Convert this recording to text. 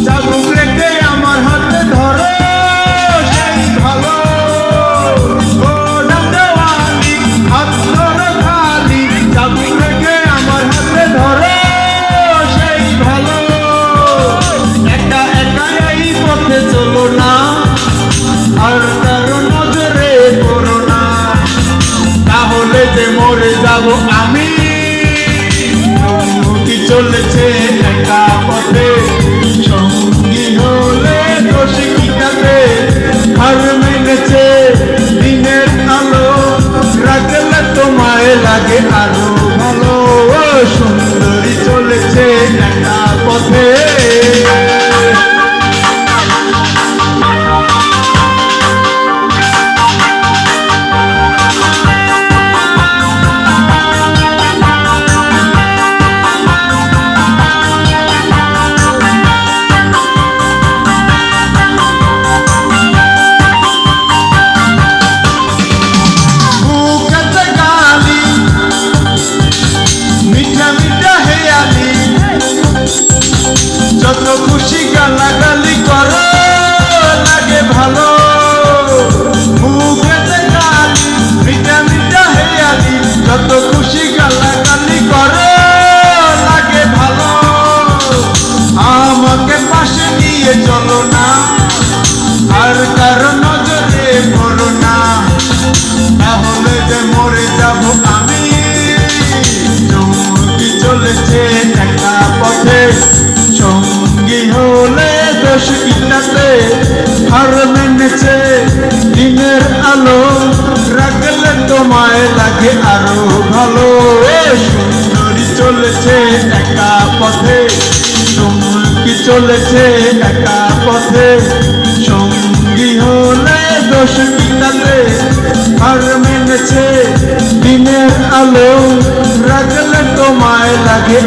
চাবুক রেখে আমার হাতে ধরো সেই ভালো। ও ডান্ডাওয়ালি হাত ধরো খালি, চাবুক রেখে আমার হাতে ধরো সেই ভালো। একা একা এই পথে চলো না, আর কারো নজরে পড়ো না, তাহলে যে মরে যাব আমি। নৌকি চলেছে একা পথে, সঙ্গী হলে দোষ কি তাতে? হার মেনেছে দিনের আলো, রাখলে তোমায় লাগে আরো ভালো। সুন্দরী চলেছে একা পথে। যত খুশি গালাগালি করো লাগে ভালো, মুখেতে গালি মিঠা মিঠা হেয়ালি। যত খুশি গালাগালি করো লাগে ভালো, আমাকে পাশে নিয়ে চলো না, আর কারো নজরে পড়ো না, তাহলে যে মরে যাব আমি। নৌকি চলেছে একা পথে, সঙ্গী হলে দোষ কি তাতে? হার মেনেছে দিনের আলো, রাখলে তোমায় লাগে আরো ভালো। সুন্দরী চলেছে একা পথে, সঙ্গী চলেছে একা পথে, সঙ্গী হলে দোষ কি তাতে? হার মেনেছে দিনের আলো, রাখলে তোমায় লাগে